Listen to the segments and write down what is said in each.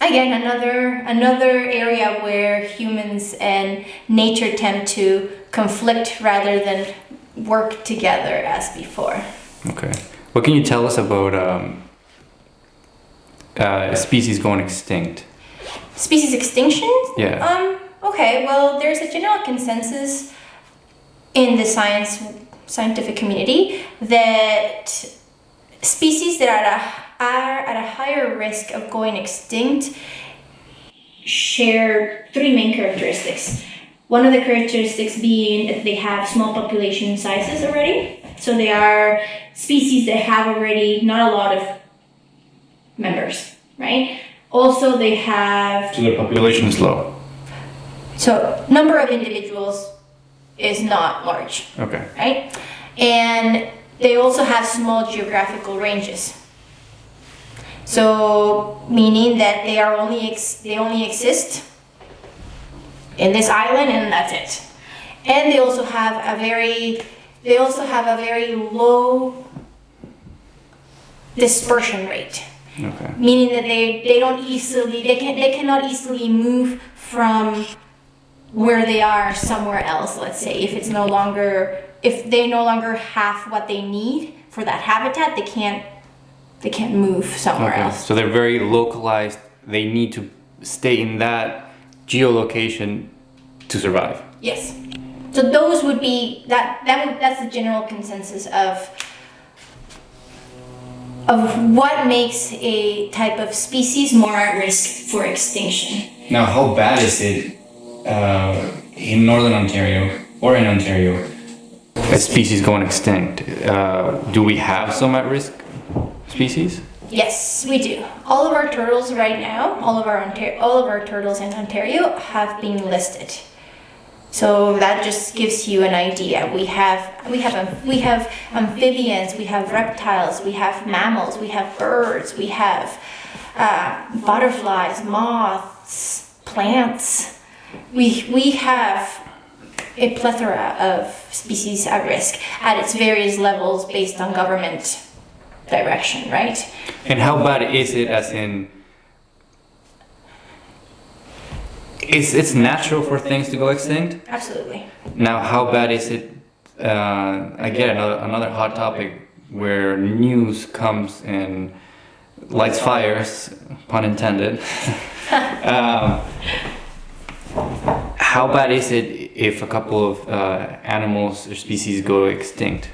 again, another area where humans and nature tend to conflict rather than work together as before. Okay. What can you tell us about species going extinct? Species extinction? Yeah. Okay, well, there's a general consensus in the scientific community that species that are at a higher risk of going extinct share three main characteristics. One of the characteristics being that they have small population sizes already. So they are species that have already not a lot of members, right? Also, they have... So their population is low. So number of individuals is not large. Okay. Right? And they also have small geographical ranges. So meaning that they only exist in this island and that's it. And they also have a very low dispersion rate. Okay. Meaning that they cannot easily move from where they are somewhere else. Let's say if they no longer have what they need for that habitat, they can't move somewhere else. So they're very localized. They need to stay in that geolocation to survive. Yes. So those would be that's the general consensus of what makes a type of species more at risk for extinction. Now, how bad is it in Northern Ontario or in Ontario? A species going extinct. Do we have some at-risk species? Yes, we do. All of our turtles right now, all of our turtles in Ontario have been listed. So that just gives you an idea. We have amphibians, we have reptiles, we have mammals, we have birds, we have butterflies, moths, plants. We have a plethora of species at risk at its various levels based on government direction, right? And how bad is it, as in, it's natural for things to go extinct? Absolutely. Now, how bad is it, again, another hot topic where news comes and lights fires, pun intended. How bad is it if a couple of animals or species go extinct?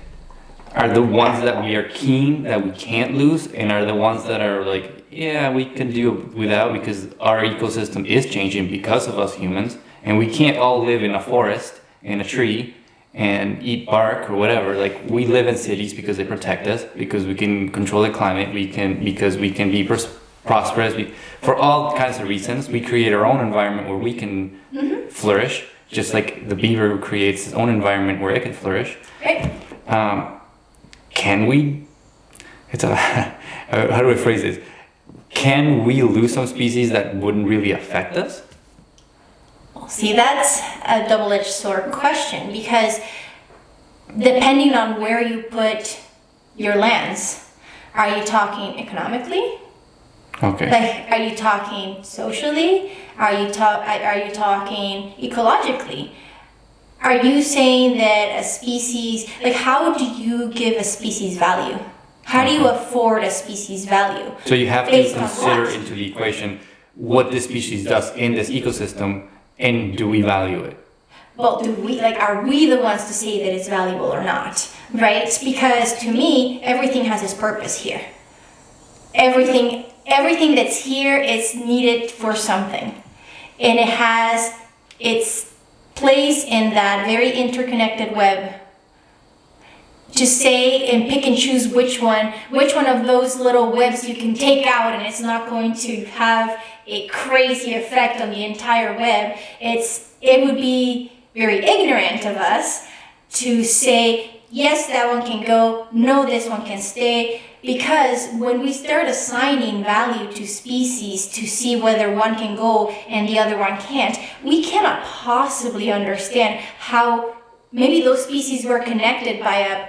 Are the ones that we are keen that we can't lose, and are the ones that are like, yeah, we can do without because our ecosystem is changing because of us humans, and we can't all live in a forest, in a tree, and eat bark or whatever. Like, we live in cities because they protect us, because we can control the climate, because we can be prosperous. For all kinds of reasons, we create our own environment where we can flourish, just like the beaver creates its own environment where it can flourish. Right. Can we, how do I phrase this? Can we lose some species that wouldn't really affect us? Well, see, that's a double-edged sword question, because depending on where you put your lens, are you talking economically? Okay. Like, are you talking socially? Are you talking ecologically? Are you saying that a species, like, how do you give a species value? How do you afford a species value? So you have to Based on consider what? into the equation what this species does in this ecosystem, and do we value it? Well, are we the ones to say that it's valuable or not, right? Because to me, everything has its purpose here. Everything that's here is needed for something. And it has its place in that very interconnected web. To say and pick and choose which one of those little webs you can take out and it's not going to have a crazy effect on the entire web, it would be very ignorant of us to say, yes, that one can go, no, this one can stay. Because when we start assigning value to species to see whether one can go and the other one can't, we cannot possibly understand how maybe those species were connected by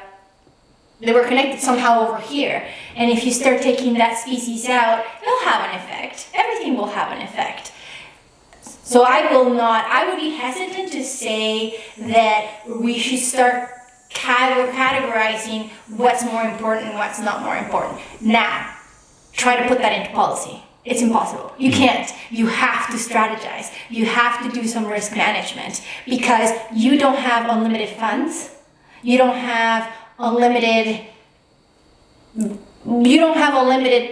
They were connected somehow over here. And if you start taking that species out, it'll have an effect. Everything will have an effect. So I would be hesitant to say that we should start categorizing what's more important and what's not more important. Now, try to put that into policy. It's impossible. You can't. You have to strategize. You have to do some risk management because you don't have unlimited funds. You don't have unlimited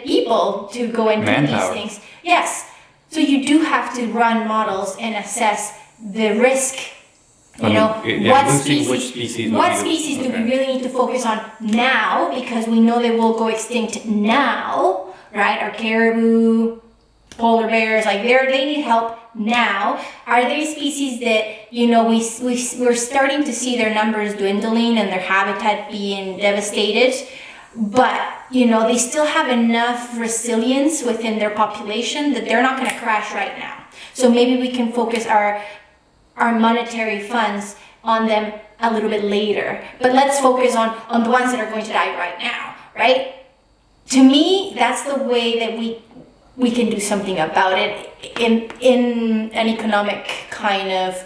people to go and do these things. Yes. So you do have to run models and assess the risk. What species do we really need to focus on now because we know they will go extinct now. Right, our caribou, polar bears, like they need help now. Are there species that we're starting to see their numbers dwindling and their habitat being devastated, but they still have enough resilience within their population that they're not going to crash right now. So maybe we can focus our monetary funds on them a little bit later. But let's focus on the ones that are going to die right now, right? To me, that's the way that we can do something about it in an economic kind of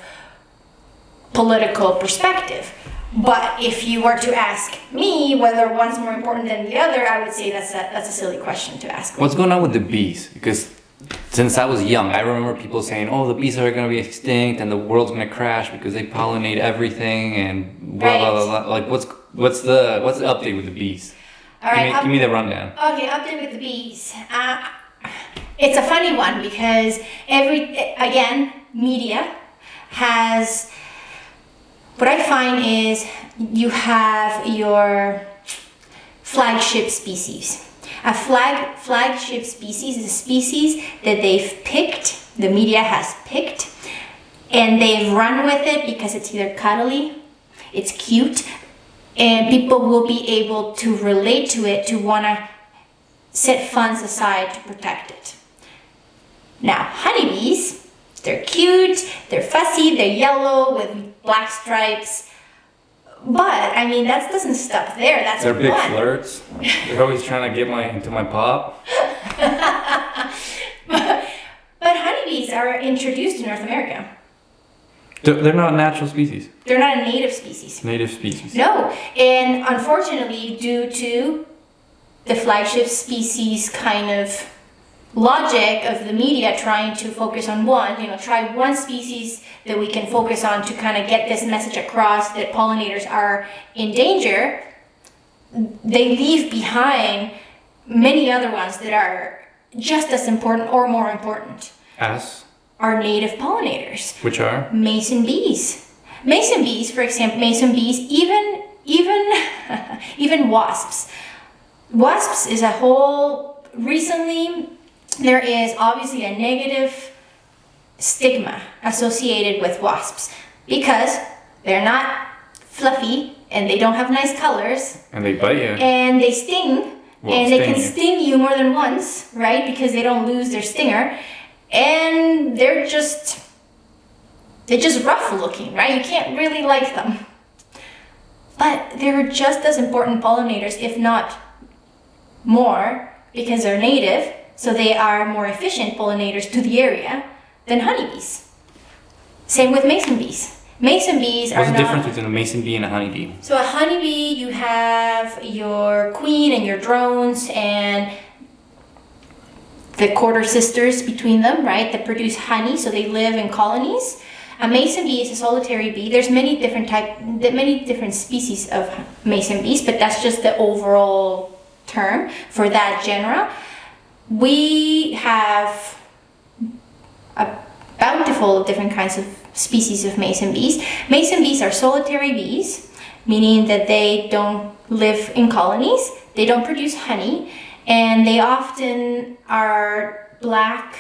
political perspective. But if you were to ask me whether one's more important than the other, I would say that's a silly question to ask. What's going on with the bees? Because since I was young, I remember people saying, "Oh, the bees are going to be extinct and the world's going to crash because they pollinate everything and blah blah blah." Like, what's the update with the bees? All right, give me the rundown. Okay, update with the bees. It's a funny one because media has. What I find is you have your flagship species. A flagship species is a species that they've picked, the media has picked, and they've run with it because it's either cuddly, it's cute, and people will be able to relate to it, to want to set funds aside to protect it. Now, honeybees, they're cute, they're fussy, they're yellow with black stripes, but I mean that doesn't stop there. They're big flirts. They're always trying to get into my pop. But honeybees are introduced to North America. They're not natural species. They're not a native species. Native species. No, and unfortunately, due to the flagship species kind of logic of the media trying to focus on try one species that we can focus on to kind of get this message across that pollinators are in danger, they leave behind many other ones that are just as important or more important. As? Are native pollinators. Which are? Mason bees. Mason bees, for example, even wasps. Wasps is a whole, recently, there is obviously a negative stigma associated with wasps because they're not fluffy and they don't have nice colors. And they bite you. And they sting. And they can sting you more than once, right? Because they don't lose their stinger. And they're just rough looking, right? You can't really like them. But they're just as important pollinators, if not more, because they're native. So they are more efficient pollinators to the area than honeybees. Same with mason bees. Mason bees are What's the difference between a mason bee and a honeybee? So a honeybee, you have your queen and your drones and the quarter sisters between them, right, that produce honey, so they live in colonies. A mason bee is a solitary bee. There's many different species of mason bees, but that's just the overall term for that genera. We have a bountiful of different kinds of species of mason bees. Mason bees are solitary bees, meaning that they don't live in colonies, they don't produce honey, and they often are black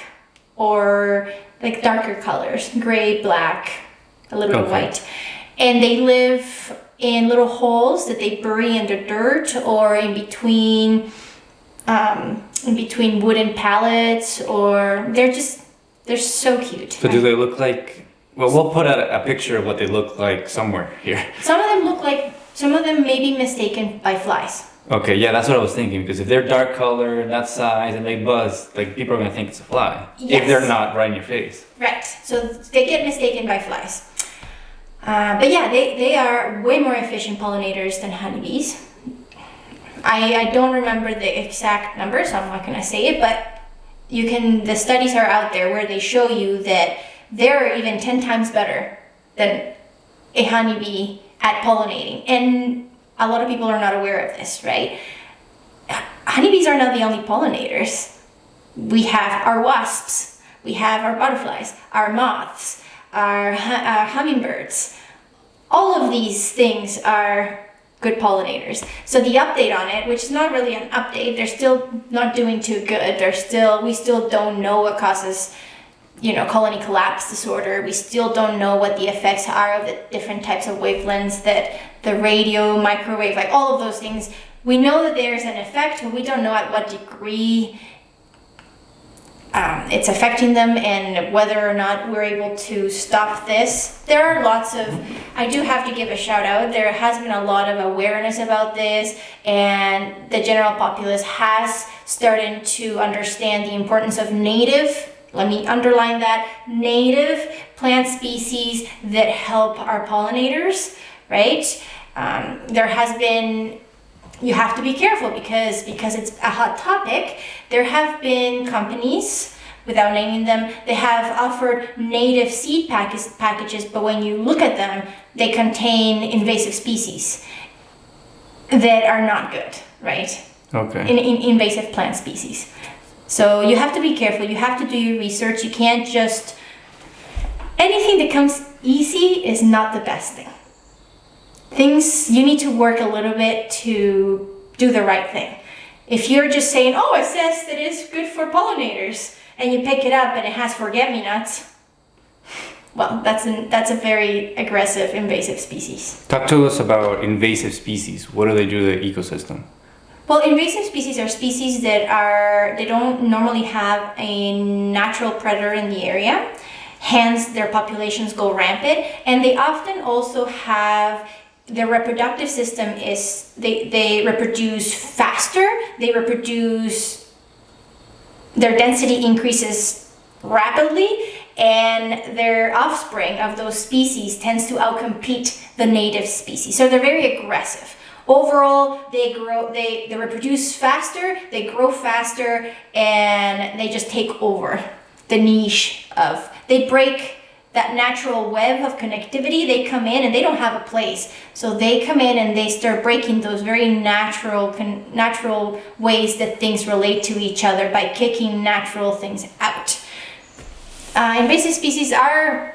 or like darker colors, gray, black, a little bit white. And they live in little holes that they bury in the dirt or in between wooden pallets, or they're so cute. So do they look like, well, we'll put out a picture of what they look like somewhere here. Some of them look like Some of them may be mistaken by flies. Okay, yeah, that's what I was thinking. Because if they're dark color and that size and they buzz, like people are gonna think it's a fly. Yes. If they're not right in your face. Right. So they get mistaken by flies. But yeah, they are way more efficient pollinators than honeybees. I don't remember the exact number, so I'm not gonna say it, but the studies are out there where they show you that they're even 10 times better than a honeybee at pollinating. And a lot of people are not aware of this, right? Honeybees are not the only pollinators. We have our wasps, we have our butterflies, our moths, our hummingbirds. All of these things are good pollinators. So the update on it, which is not really an update, they're still not doing too good. We still don't know what causes, colony collapse disorder. We still don't know what the effects are of the different types of wavelengths, that the radio, microwave, like all of those things. We know that there's an effect, but we don't know at what degree it's affecting them and whether or not we're able to stop this. There are I do have to give a shout out, there has been a lot of awareness about this, and the general populace has started to understand the importance of native, let me underline that, native plant species that help our pollinators, right? There has been, you have to be careful because it's a hot topic. There have been companies, without naming them, they have offered native seed packages, but when you look at them, they contain invasive species that are not good, right? Okay. In invasive plant species. So you have to be careful. You have to do your research. You can't just, anything that comes easy is not the best thing. You need to work a little bit to do the right thing. If you're just saying, oh, it says that it's good for pollinators, and you pick it up and it has forget-me-nots, well, that's a very aggressive invasive species. Talk to us about invasive species. What do they do to the ecosystem? Well, invasive species are species they don't normally have a natural predator in the area, hence their populations go rampant, and they often also have, their reproductive system is, they reproduce faster, their density increases rapidly, and their offspring of those species tends to outcompete the native species. So they're very aggressive. Overall, they reproduce faster, they grow faster, and they just take over the niche they break that natural web of connectivity. They come in and they don't have a place. So they come in and they start breaking those very natural ways that things relate to each other by kicking natural things out. Invasive species are...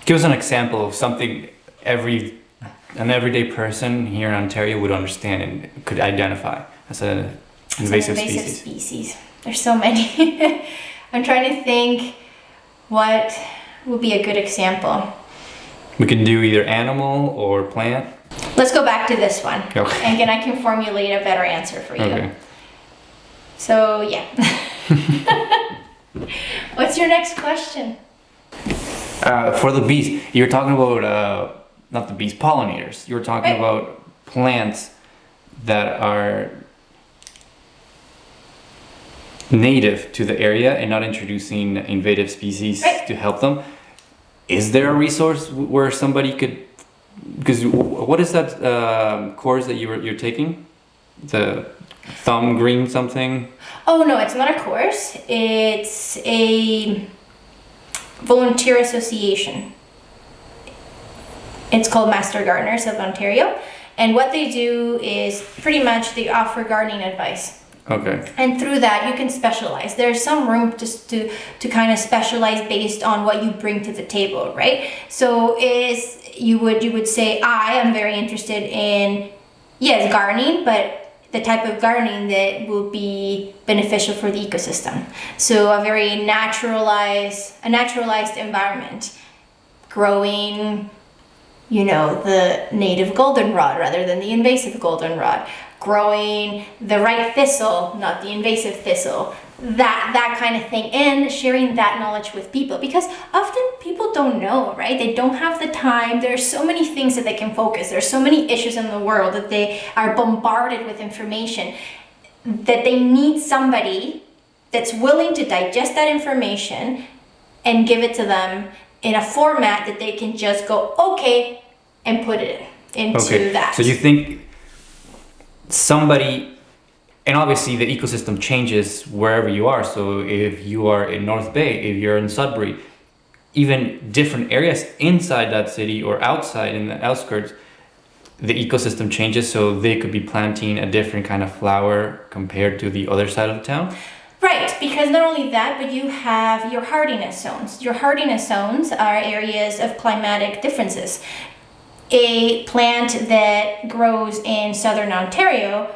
Give us an example of something an everyday person here in Ontario would understand and could identify as an invasive species. There's so many. I'm trying to think what would be a good example. We can do either animal or plant. Let's go back to this one. Okay. And then I can formulate a better answer for you. Okay. So, yeah. What's your next question? For the bees, you were talking about, not the bees, pollinators. You were talking about plants that are native to the area and not introducing invasive species to help them. Is there a resource where somebody could, because what is that course that you're taking? The thumb green something? Oh no, it's not a course. It's a volunteer association. It's called Master Gardeners of Ontario. And what they do is pretty much they offer gardening advice. Okay. And through that you can specialize. There's some room just to kind of specialize based on what you bring to the table, right? So you would say, I am very interested in, yes, gardening, but the type of gardening that will be beneficial for the ecosystem. So a very naturalized environment, growing, the native goldenrod rather than the invasive goldenrod, growing the right thistle, not the invasive thistle, that kind of thing, and sharing that knowledge with people, because often people don't know, right? They don't have the time. There's so many things that they can focus. There's so many issues in the world that they are bombarded with information, that they need somebody that's willing to digest that information and give it to them in a format that they can just go, okay, and put it into that. So you think somebody, and obviously the ecosystem changes wherever you are. So if you are in North Bay, if you're in Sudbury, even different areas inside that city or outside in the outskirts, the ecosystem changes. So they could be planting a different kind of flower compared to the other side of town. Right, because not only that, but you have your hardiness zones. Your hardiness zones are areas of climatic differences. A plant that grows in southern Ontario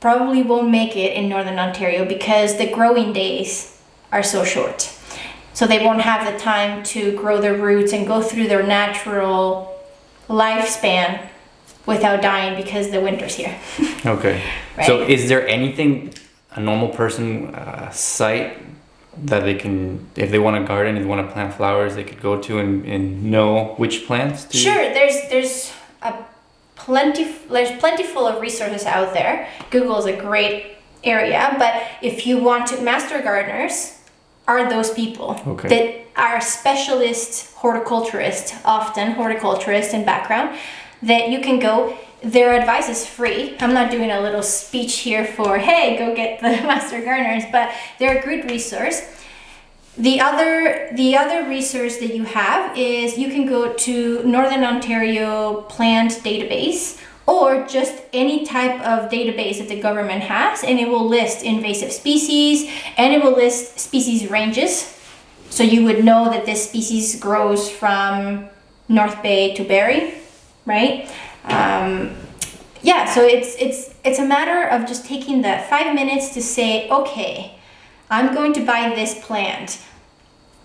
probably won't make it in northern Ontario because the growing days are so short. So they won't have the time to grow their roots and go through their natural lifespan without dying because the winter's here. Okay. Right? So is there anything a normal person site that they can, if they want to garden, if they want to plant flowers, they could go to and know which plants to Sure, there's plentiful of resources out there. Google is a great area, but if you want to, master gardeners are those people that are specialist horticulturists, often horticulturists in background, that you can go. Their advice is free. I'm not doing a little speech here for, hey, go get the master gardeners, but they're a good resource. The other resource that you have is you can go to Northern Ontario Plant Database, or just any type of database that the government has, and it will list invasive species, and it will list species ranges. So you would know that this species grows from North Bay to Barrie, right? So it's a matter of just taking that 5 minutes to say, okay, I'm going to buy this plant.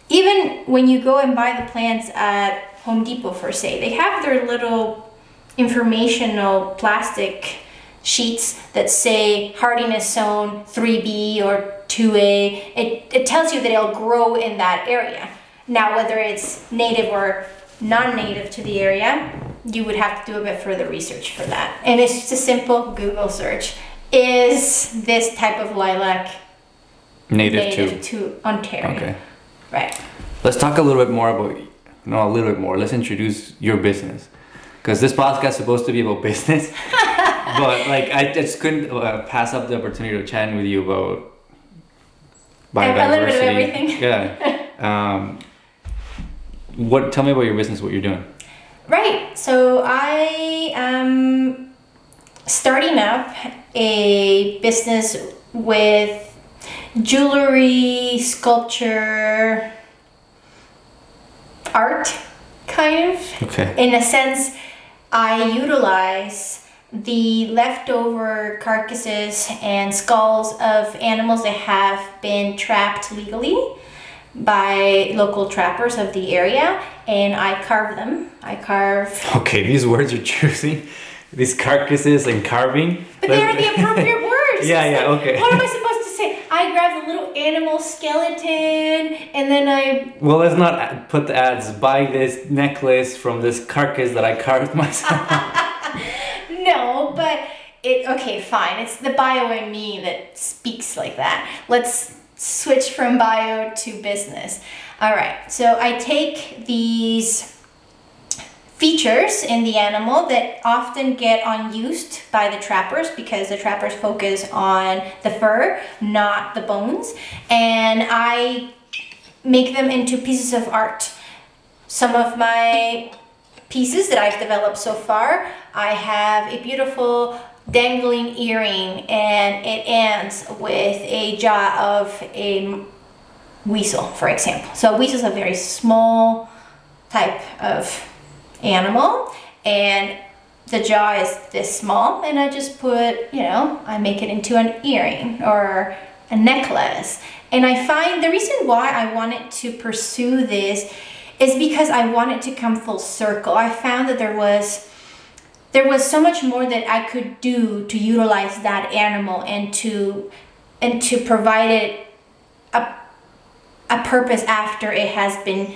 Even when you go and buy the plants at Home Depot, for say, they have their little informational plastic sheets that say hardiness zone 3B or 2A. It tells you that it'll grow in that area. Now, whether it's native or non-native to the area, you would have to do a bit further research for that. And it's just a simple Google search. Is this type of lilac native to Ontario? Okay. Right. Let's talk a little bit more about, let's introduce your business. Because this podcast is supposed to be about business. But I just couldn't pass up the opportunity to chat with you about biodiversity. A little bit of everything. Yeah. Tell me about your business, what you're doing. Right. So I am starting up a business with jewelry, sculpture, art, kind of. Okay. In a sense, I utilize the leftover carcasses and skulls of animals that have been trapped legally by local trappers of the area, and I carve them. Okay, these words are choosing. These carcasses and carving. But they are the appropriate words. Yeah, okay. What am I supposed to say? I grab a little animal skeleton, and then I... Well, let's not put the ads, buy this necklace from this carcass that I carved myself. No, but okay, fine. It's the bio in me that speaks like that. Let's switch from bio to business. All right, so I take these features in the animal that often get unused by the trappers because the trappers focus on the fur, not the bones, and I make them into pieces of art. Some of my pieces that I've developed so far, I have a beautiful dangling earring, and it ends with a jaw of a weasel, for example. So a weasel is a very small type of animal, and the jaw is this small, and I just put, I make it into an earring or a necklace. And I find the reason why I wanted to pursue this is because I wanted to come full circle. I found that there was so much more that I could do to utilize that animal and to provide it a purpose after it has been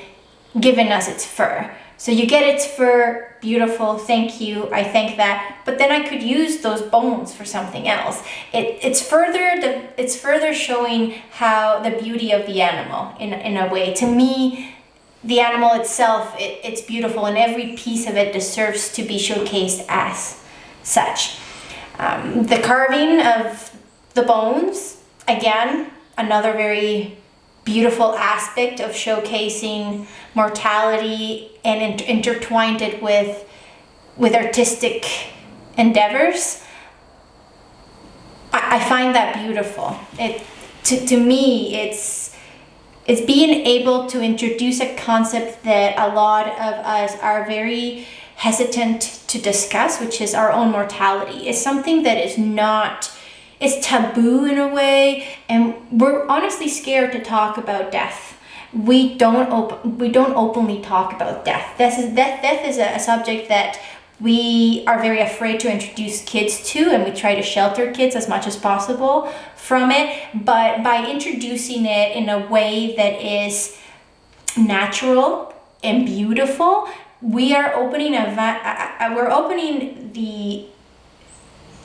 given us its fur. So you get its fur, beautiful, thank you, I thank that. But then I could use those bones for something else. It's further showing how the beauty of the animal in a way. To me, the animal itself, it's beautiful, and every piece of it deserves to be showcased as such. The carving of the bones, again, another very beautiful aspect of showcasing mortality and intertwined it with artistic endeavors. I find that beautiful. To me, it's being able to introduce a concept that a lot of us are very hesitant to discuss, which is our own mortality. It's something that is not, it's taboo in a way, and we're honestly scared to talk about death. We don't openly talk about death. Death is a subject that we are very afraid to introduce kids to, and we try to shelter kids as much as possible from it. But by introducing it in a way that is natural and beautiful, we are opening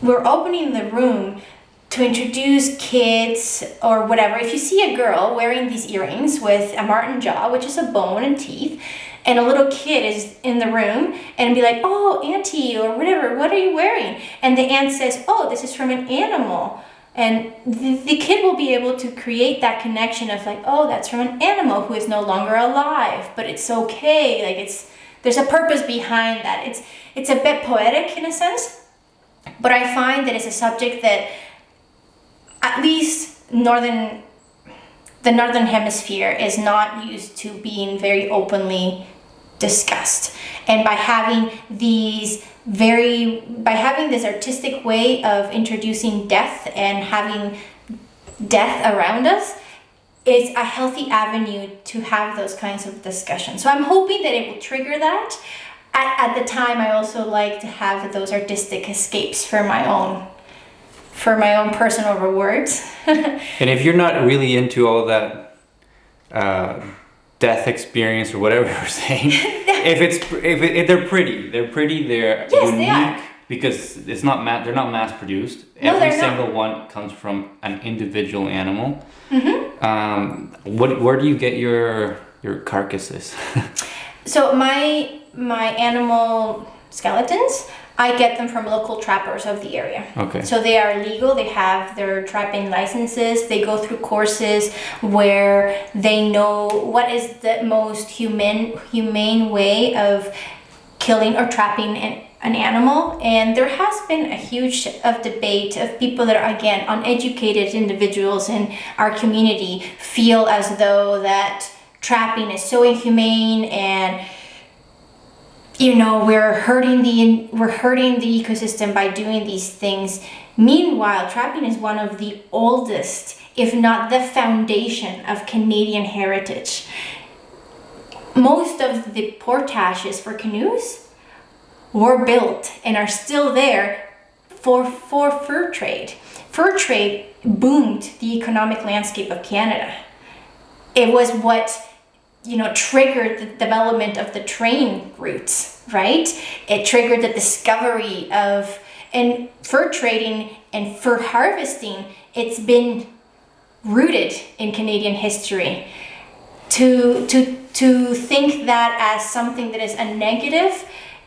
we're opening the room to introduce kids or whatever. If you see a girl wearing these earrings with a marten jaw, which is a bone and teeth, and a little kid is in the room and be like, oh, auntie, or whatever, what are you wearing? And the aunt says, oh, this is from an animal. And the kid will be able to create that connection of like, oh, that's from an animal who is no longer alive, but it's okay. Like there's a purpose behind that. It's a bit poetic in a sense, but I find that it's a subject that at least the Northern Hemisphere is not used to being very openly discussed. And by having this artistic way of introducing death and having death around us, it's a healthy avenue to have those kinds of discussions. So I'm hoping that it will trigger that. At the time, I also like to have those artistic escapes for my own personal rewards. And if you're not really into all that death experience or whatever you're saying, if they're pretty, they're yes, unique, they are. because they're not mass produced. No, Every they're single not. one comes from an individual animal. Mm-hmm. Where do you get your carcasses? So my animal skeletons, I get them from local trappers of the area. Okay. So they are legal, they have their trapping licenses, they go through courses where they know what is the most humane way of killing or trapping an animal. And there has been a huge debate of people that are, again, uneducated individuals in our community feel as though that trapping is so inhumane and we're hurting the ecosystem by doing these things. Meanwhile, trapping is one of the oldest, if not the foundation of Canadian heritage. Most of the portages for canoes were built and are still there for fur trade. Fur trade boomed the economic landscape of Canada. It was what triggered the development of the train routes, right? It triggered the discovery of, and fur trading and fur harvesting, it's been rooted in Canadian history. To think that as something that is a negative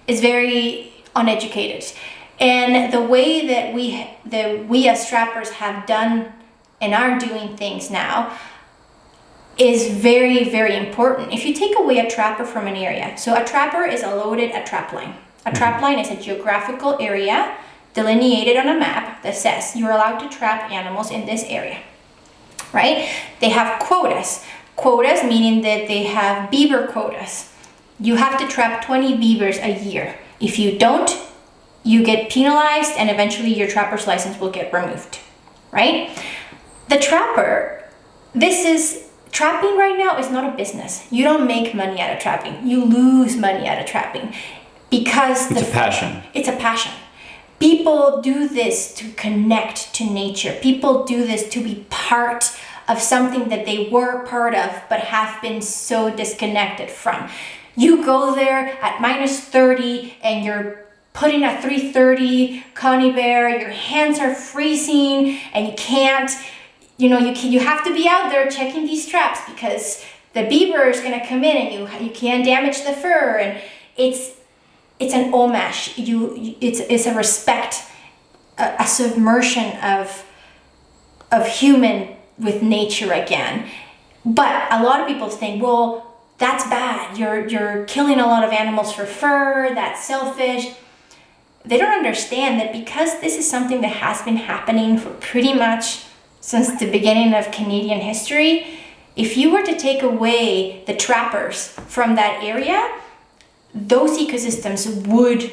is very uneducated. And the way that we as trappers have done and are doing things now is very, very important. If you take away a trapper from an area, so a trapper is allotted a trap line. A trap line is a geographical area delineated on a map that says you're allowed to trap animals in this area, right? They have quotas. Quotas meaning that they have beaver quotas. You have to trap 20 beavers a year. If you don't, you get penalized and eventually your trapper's license will get removed, right? The trapper, trapping right now is not a business. You don't make money out of trapping. You lose money out of trapping because it's a passion. It's a passion. People do this to connect to nature. People do this to be part of something that they were part of but have been so disconnected from. You go there at -30 and you're putting a 330 Connie bear, your hands are freezing and you can't, you have to be out there checking these traps because the beaver is gonna come in and you can't damage the fur, and it's an homage. It's a respect, a submersion of human with nature again. But a lot of people think, well, that's bad. You're killing a lot of animals for fur. That's selfish. They don't understand that because this is something that has been happening for pretty much since the beginning of Canadian history. If you were to take away the trappers from that area, those ecosystems would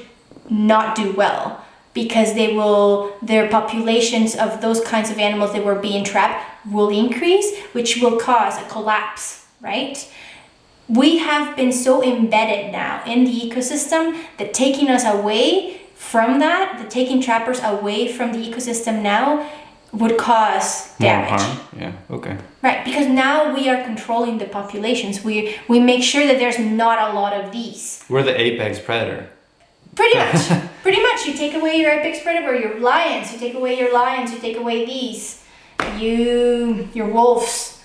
not do well because their populations of those kinds of animals that were being trapped will increase, which will cause a collapse, right? We have been so embedded now in the ecosystem that taking us away from that, taking trappers away from the ecosystem now would cause damage. More harm? Yeah, okay. Right, because now we are controlling the populations. We make sure that there's not a lot of these. We're the apex predator. Pretty much. Pretty much. You take away your apex predator, your lions, you take away your lions, you take away these. Your wolves,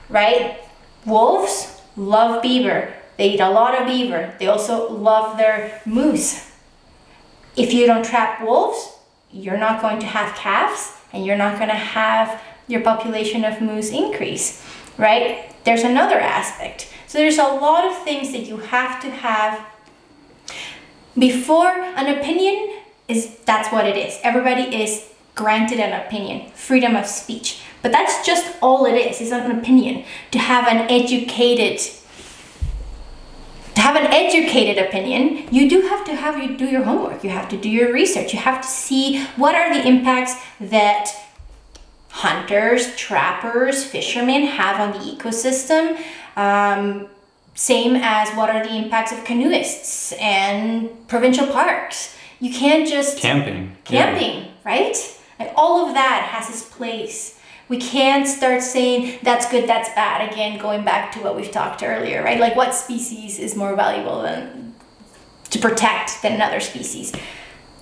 right? Wolves love beaver. They eat a lot of beaver. They also love their moose. If you don't trap wolves, you're not going to have calves and you're not going to have your population of moose increase, right? There's another aspect. So there's a lot of things that you have to have before an opinion that's what it is. Everybody is granted an opinion, freedom of speech. But that's just all it is an opinion. To have an educated opinion, you do have to do your homework. You have to do your research. You have to see what are the impacts that hunters, trappers, fishermen have on the ecosystem. Same as what are the impacts of canoeists and provincial parks. You can't just... Camping, right? Like all of that has its place. We can't start saying that's good, that's bad. Again, going back to what we've talked earlier, right? Like what species is more valuable to protect than another species?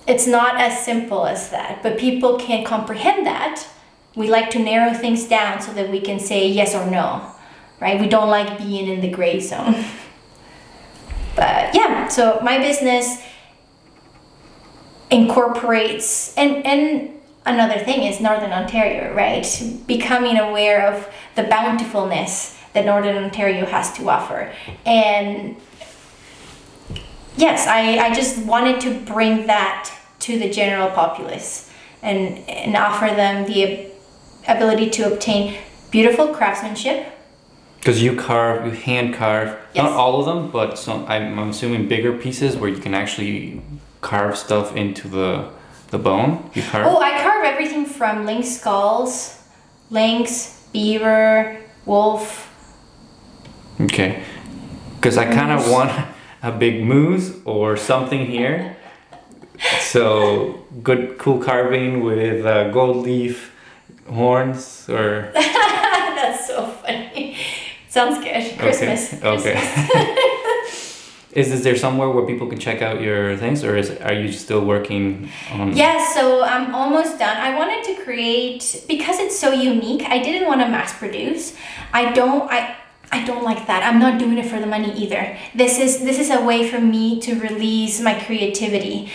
It's not as simple as that, but people can't comprehend that. We like to narrow things down so that we can say yes or no, right? We don't like being in the gray zone. But yeah, so my business incorporates, and another thing is Northern Ontario, right? Becoming aware of the bountifulness that Northern Ontario has to offer. And yes, I just wanted to bring that to the general populace and offer them the ability to obtain beautiful craftsmanship. Because you hand carve, yes. Not all of them, but some, I'm assuming bigger pieces where you can actually carve stuff into the bone. You carve? Oh, I carve everything from lynx skulls, lynx, beaver, wolf. Okay. Because I kind of want a big moose or something here. So good, cool carving with gold leaf horns or... That's so funny. Sounds good. Christmas. Okay. Is there somewhere where people can check out your things, or are you still working on? Yes, so I'm almost done. I wanted to create, because it's so unique, I didn't want to mass produce. I don't like that. I'm not doing it for the money either. This is a way for me to release my creativity.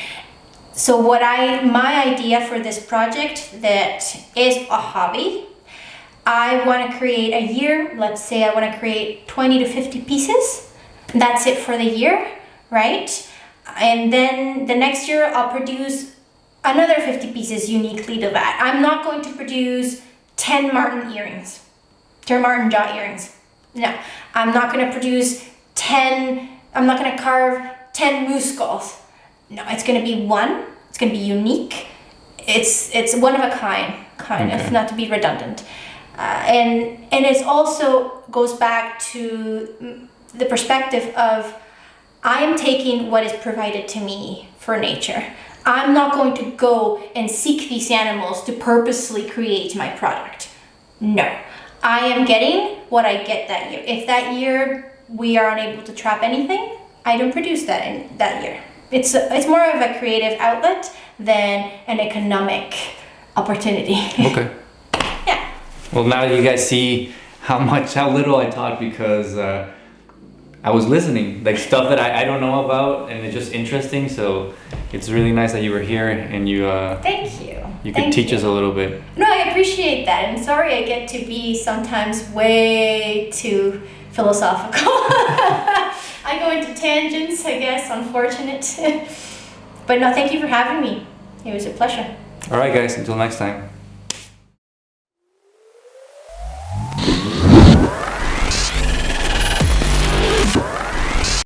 So my idea for this project that is a hobby, I want to create a year. Let's say I want to create 20 to 50 pieces. That's it for the year, right? And then the next year I'll produce another 50 pieces uniquely to that. I'm not going to produce 10 marten earrings, 10 marten jaw earrings. No, I'm not going to produce I'm not going to carve 10 moose skulls. No, it's going to be one. It's going to be unique. It's one of a kind of, not to be redundant. And it also goes back to the perspective of I am taking what is provided to me for nature. I'm not going to go and seek these animals to purposely create my product. No. I am getting what I get that year. If that year we are unable to trap anything, I don't produce that in that year. It's more of a creative outlet than an economic opportunity. Okay. Yeah. Well, now you guys see how little I taught because I was listening, like stuff that I don't know about, and it's just interesting. So it's really nice that you were here and you. Thank you. You could teach us a little bit. No, I appreciate that. And sorry I get to be sometimes way too philosophical. I go into tangents, I guess, unfortunate. But no, thank you for having me. It was a pleasure. All right, guys, until next time.